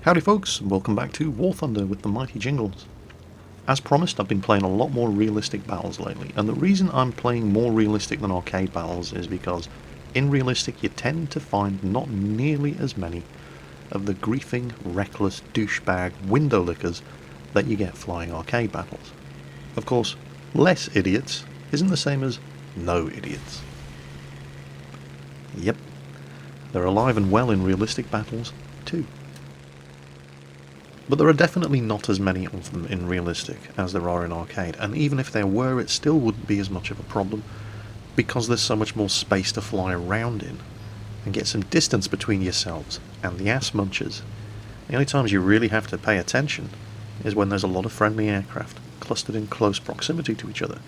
Howdy folks, and welcome back to War Thunder with the mighty Jingles. As promised, I've been playing a lot more realistic battles lately, and the reason I'm playing more realistic than arcade battles is because in realistic you tend to find not nearly as many of the griefing, reckless, douchebag window lickers that you get flying arcade battles. Of course, less idiots isn't the same as no idiots. Yep, they're alive and well in realistic battles too. But there are definitely not as many of them in realistic as there are in arcade, and even if there were, it still wouldn't be as much of a problem because there's so much more space to fly around in and get some distance between yourselves and the ass munchers. The only times you really have to pay attention is when there's a lot of friendly aircraft clustered in close proximity to each other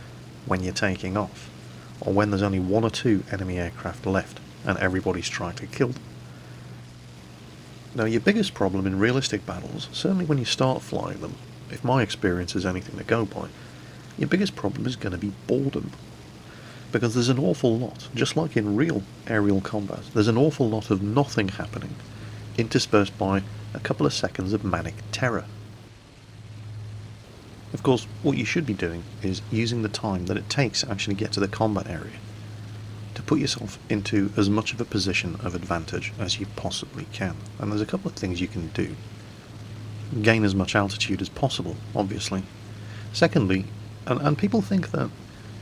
when you're taking off, or when there's only one or two enemy aircraft left and everybody's trying to kill them. Now, your biggest problem in realistic battles, certainly when you start flying them, if my experience is anything to go by, your biggest problem is going to be boredom. Because there's an awful lot, just like in real aerial combat, there's an awful lot of nothing happening, interspersed by a couple of seconds of manic terror. Of course, what you should be doing is using the time that it takes to actually get to the combat area to put yourself into as much of a position of advantage as you possibly can. And there's a couple of things you can do. Gain as much altitude as possible, obviously. Secondly, and people think that,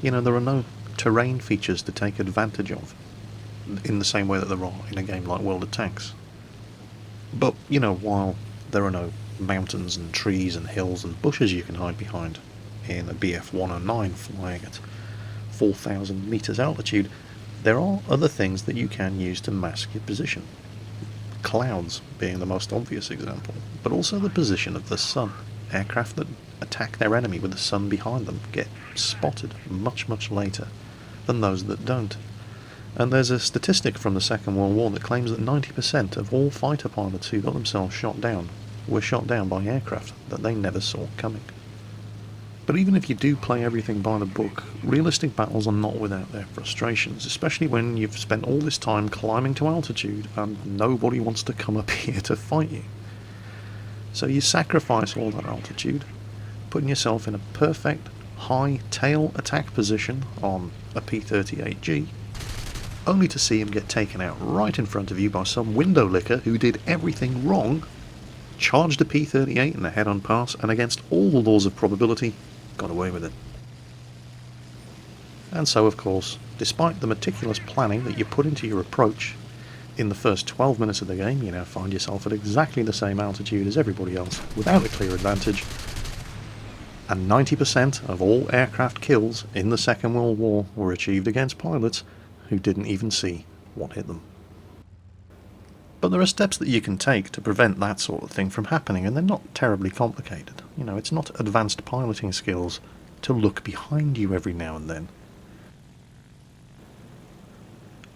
there are no terrain features to take advantage of in the same way that there are in a game like World of Tanks. But, while there are no mountains and trees and hills and bushes you can hide behind in a BF-109 flying at 4,000 meters altitude, there are other things that you can use to mask your position. Clouds being the most obvious example, but also the position of the sun. Aircraft that attack their enemy with the sun behind them get spotted much, much later than those that don't. And there's a statistic from the Second World War that claims that 90% of all fighter pilots who got themselves shot down were shot down by aircraft that they never saw coming. But even if you do play everything by the book, realistic battles are not without their frustrations, especially when you've spent all this time climbing to altitude and nobody wants to come up here to fight you. So you sacrifice all that altitude, putting yourself in a perfect high tail attack position on a P-38G, only to see him get taken out right in front of you by some window licker who did everything wrong, charged a P-38 in a head-on pass, and against all the laws of probability, got away with it. And so, of course, despite the meticulous planning that you put into your approach in the first 12 minutes of the game, you now find yourself at exactly the same altitude as everybody else, without a clear advantage, and 90% of all aircraft kills in the Second World War were achieved against pilots who didn't even see what hit them. But there are steps that you can take to prevent that sort of thing from happening, and they're not terribly complicated. It's not advanced piloting skills to look behind you every now and then.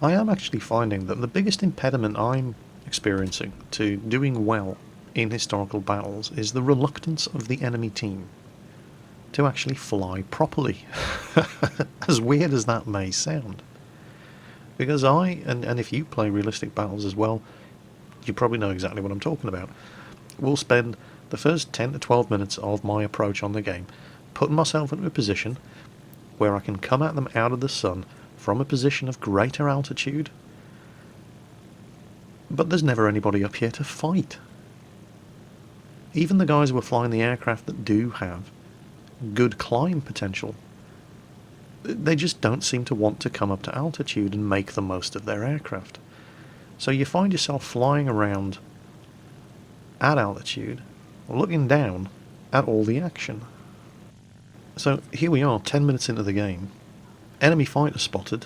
I am actually finding that the biggest impediment I'm experiencing to doing well in historical battles is the reluctance of the enemy team to actually fly properly, as weird as that may sound. Because and if you play realistic battles as well, you probably know exactly what I'm talking about. We'll spend the first 10 to 12 minutes of my approach on the game putting myself into a position where I can come at them out of the sun from a position of greater altitude, but there's never anybody up here to fight. Even the guys who are flying the aircraft that do have good climb potential, they just don't seem to want to come up to altitude and make the most of their aircraft. So you find yourself flying around at altitude, looking down at all the action. So here we are, 10 minutes into the game. Enemy fighter spotted,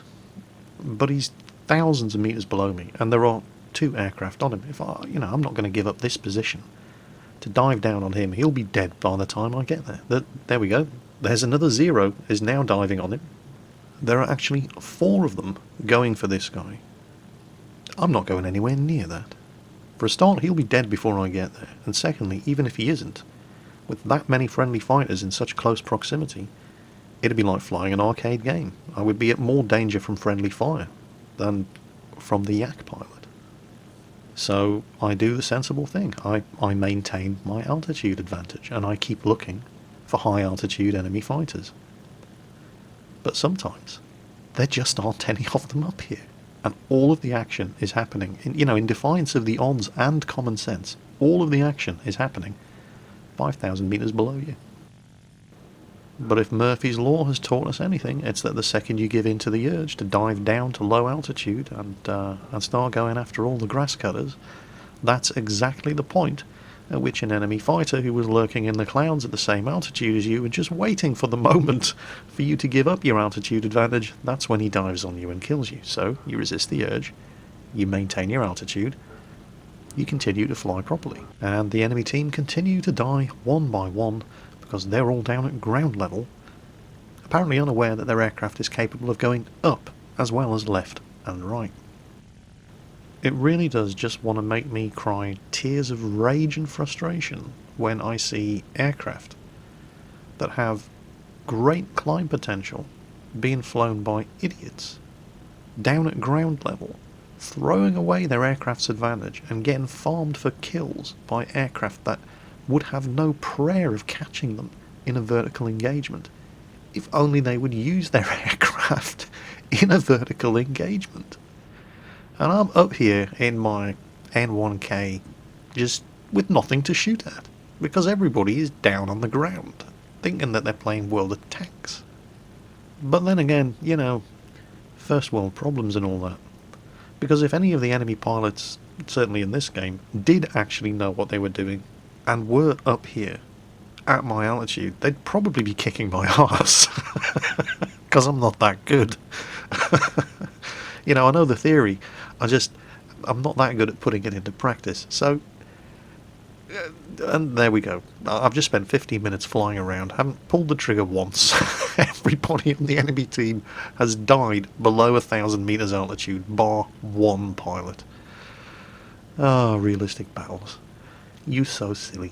but he's thousands of meters below me, and there are two aircraft on him. I'm not going to give up this position to dive down on him. He'll be dead by the time I get there. There we go. There's another Zero is now diving on him. There are actually 4 of them going for this guy. I'm not going anywhere near that. For a start, he'll be dead before I get there, and secondly, even if he isn't, with that many friendly fighters in such close proximity, it'd be like flying an arcade game. I would be at more danger from friendly fire than from the Yak pilot. So I do the sensible thing. I maintain my altitude advantage, and I keep looking for high altitude enemy fighters. But sometimes there just aren't any of them up here, and all of the action is happening, in defiance of the odds and common sense. All of the action is happening 5,000 meters below you. But if Murphy's Law has taught us anything, it's that the second you give in to the urge to dive down to low altitude and start going after all the grass cutters, that's exactly the point at which an enemy fighter who was lurking in the clouds at the same altitude as you and just waiting for the moment for you to give up your altitude advantage, that's when he dives on you and kills you. So you resist the urge, you maintain your altitude, you continue to fly properly, and the enemy team continue to die one by one because they're all down at ground level, apparently unaware that their aircraft is capable of going up as well as left and right. It really does just want to make me cry tears of rage and frustration when I see aircraft that have great climb potential being flown by idiots down at ground level, throwing away their aircraft's advantage and getting farmed for kills by aircraft that would have no prayer of catching them in a vertical engagement, if only they would use their aircraft in a vertical engagement. And I'm up here in my N1K just with nothing to shoot at, because everybody is down on the ground, thinking that they're playing World of Tanks. But then again, first world problems and all that. Because if any of the enemy pilots, certainly in this game, did actually know what they were doing, and were up here at my altitude, they'd probably be kicking my ass. Because I'm not that good. I know the theory, I'm not that good at putting it into practice. So, and there we go. I've just spent 15 minutes flying around, haven't pulled the trigger once. Everybody on the enemy team has died below 1,000 meters altitude, bar one pilot. Ah, realistic battles. You so silly.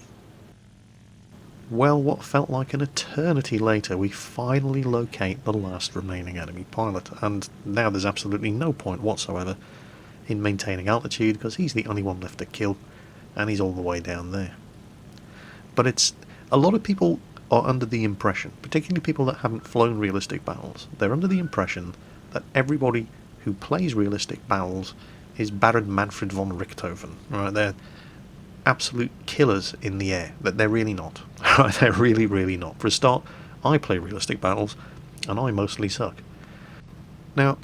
Well, what felt like an eternity later, we finally locate the last remaining enemy pilot, and now there's absolutely no point whatsoever in maintaining altitude, because he's the only one left to kill, and he's all the way down there. But a lot of people are under the impression, particularly people that haven't flown realistic battles, they're under the impression that everybody who plays realistic battles is Baron Manfred von Richthofen. Right? They're absolute killers in the air, but they're really not. They're really, really not. For a start, I play realistic battles, and I mostly suck. Now,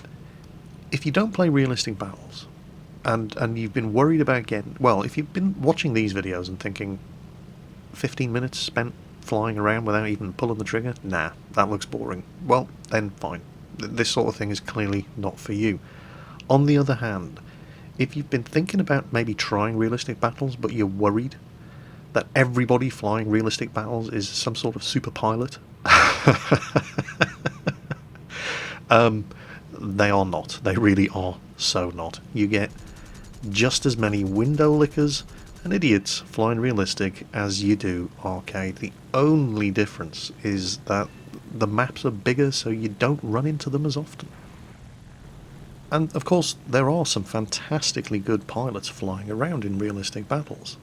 if you don't play realistic battles, and you've been worried about if you've been watching these videos and thinking, 15 minutes spent flying around without even pulling the trigger? Nah, that looks boring. Well, then fine. This sort of thing is clearly not for you. On the other hand, if you've been thinking about maybe trying realistic battles, but you're worried that everybody flying realistic battles is some sort of super pilot, they are not. They really are so not. You get just as many window lickers and idiots flying realistic as you do arcade. The only difference is that the maps are bigger, so you don't run into them as often. And of course, there are some fantastically good pilots flying around in realistic battles.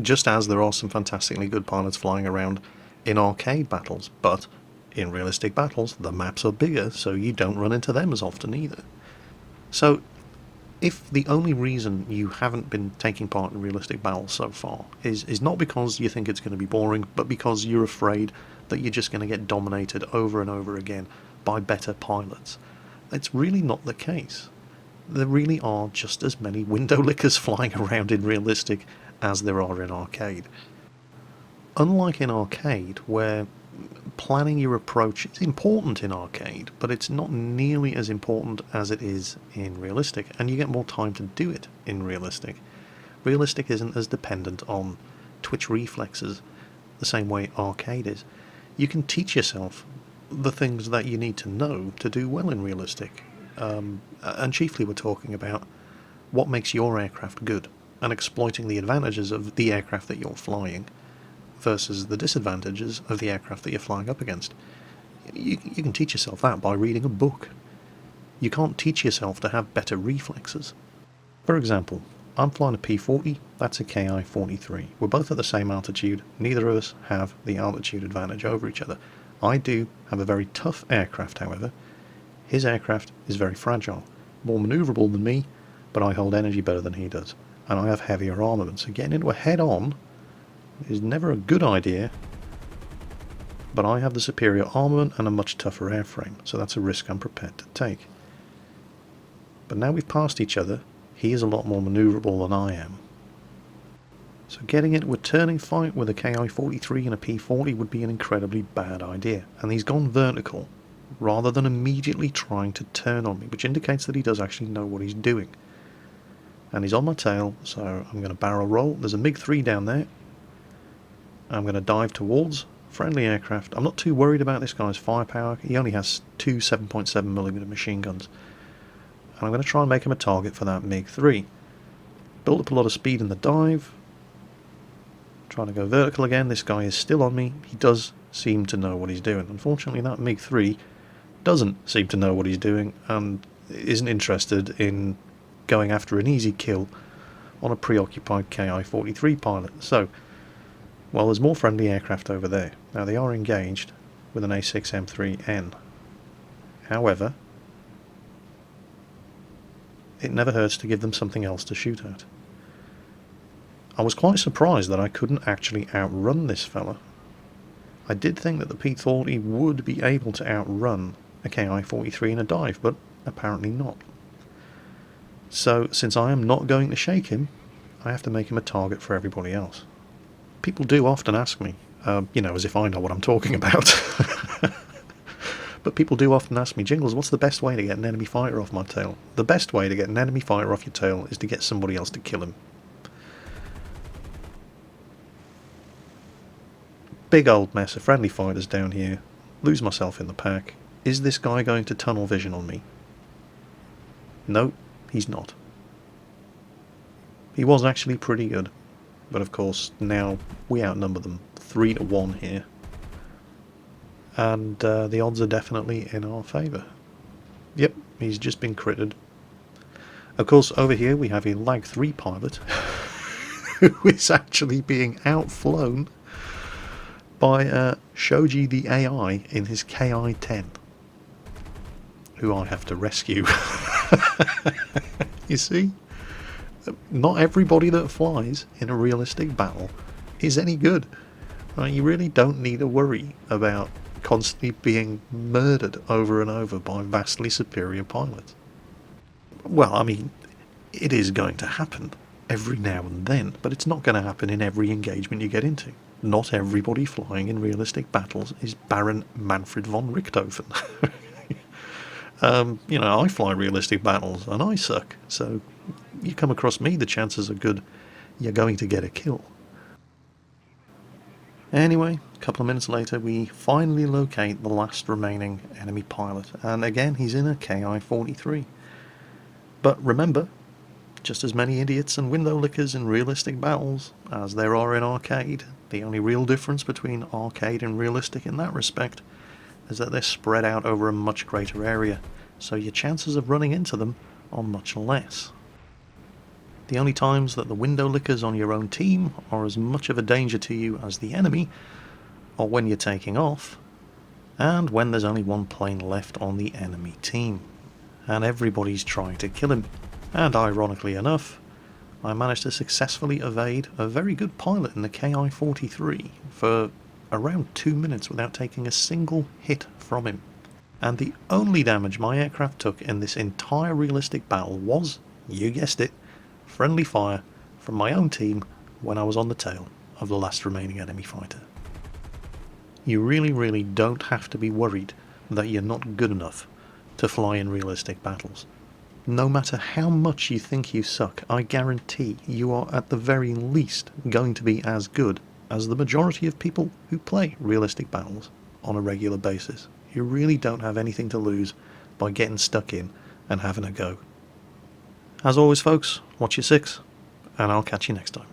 Just as there are some fantastically good pilots flying around in arcade battles, but in realistic battles, the maps are bigger, so you don't run into them as often either. So, if the only reason you haven't been taking part in realistic battles so far is not because you think it's going to be boring, but because you're afraid that you're just going to get dominated over and over again by better pilots, it's really not the case. There really are just as many window lickers flying around in realistic as there are in arcade. Unlike in arcade, where planning your approach is important in arcade, but it's not nearly as important as it is in realistic, and you get more time to do it in realistic. Realistic isn't as dependent on twitch reflexes the same way arcade is. You can teach yourself the things that you need to know to do well in realistic, and chiefly we're talking about what makes your aircraft good, and exploiting the advantages of the aircraft that you're flying versus the disadvantages of the aircraft that you're flying up against. You can teach yourself that by reading a book. You can't teach yourself to have better reflexes. For example, I'm flying a P-40, that's a Ki-43. We're both at the same altitude, neither of us have the altitude advantage over each other. I do have a very tough aircraft, however. His aircraft is very fragile, more manoeuvrable than me, but I hold energy better than he does, and I have heavier armament, so getting into a head-on is never a good idea, but I have the superior armament and a much tougher airframe, so that's a risk I'm prepared to take. But now we've passed each other, he is a lot more manoeuvrable than I am. So getting into a turning fight with a Ki-43 and a P-40 would be an incredibly bad idea, and he's gone vertical rather than immediately trying to turn on me, which indicates that he does actually know what he's doing. And he's on my tail, so I'm going to barrel roll. There's a MiG-3 down there. I'm going to dive towards friendly aircraft. I'm not too worried about this guy's firepower. He only has two 7.7mm machine guns. And I'm going to try and make him a target for that MiG-3. Build up a lot of speed in the dive. Trying to go vertical again. This guy is still on me. He does seem to know what he's doing. Unfortunately, that MiG-3 doesn't seem to know what he's doing and isn't interested in going after an easy kill on a preoccupied Ki-43 pilot. So, well, there's more friendly aircraft over there. Now, they are engaged with an A6M3N. However, it never hurts to give them something else to shoot at. I was quite surprised that I couldn't actually outrun this fella. I did think that the P-40 would be able to outrun a Ki-43 in a dive, but apparently not. So, since I am not going to shake him, I have to make him a target for everybody else. People do often ask me, as if I know what I'm talking about. But people do often ask me, Jingles, what's the best way to get an enemy fighter off my tail? The best way to get an enemy fighter off your tail is to get somebody else to kill him. Big old mess of friendly fighters down here. Lose myself in the pack. Is this guy going to tunnel vision on me? No, he's not. He was actually pretty good. But of course, now we outnumber them 3-1 here. And the odds are definitely in our favour. Yep, he's just been critted. Of course, over here we have a Lag 3 pilot who is actually being outflown by Shoji the AI in his Ki-10, who I have to rescue. You see? Not everybody that flies in a realistic battle is any good. You really don't need to worry about constantly being murdered over and over by vastly superior pilots. Well, I mean, it is going to happen every now and then, but it's not going to happen in every engagement you get into. Not everybody flying in realistic battles is Baron Manfred von Richthofen. I fly realistic battles and I suck, so you come across me, the chances are good you're going to get a kill. Anyway, a couple of minutes later we finally locate the last remaining enemy pilot, and again he's in a Ki-43. But remember, just as many idiots and window lickers in realistic battles as there are in arcade. The only real difference between arcade and realistic in that respect is that they're spread out over a much greater area, so your chances of running into them are much less. The only times that the window lickers on your own team are as much of a danger to you as the enemy are when you're taking off, and when there's only one plane left on the enemy team, and everybody's trying to kill him. And ironically enough, I managed to successfully evade a very good pilot in the Ki-43 for around 2 minutes without taking a single hit from him. And the only damage my aircraft took in this entire realistic battle was, you guessed it, friendly fire from my own team when I was on the tail of the last remaining enemy fighter. You really don't have to be worried that you're not good enough to fly in realistic battles. No matter how much you think you suck, I guarantee you are at the very least going to be as good as the majority of people who play realistic battles on a regular basis. You really don't have anything to lose by getting stuck in and having a go. As always folks, watch your six, and I'll catch you next time.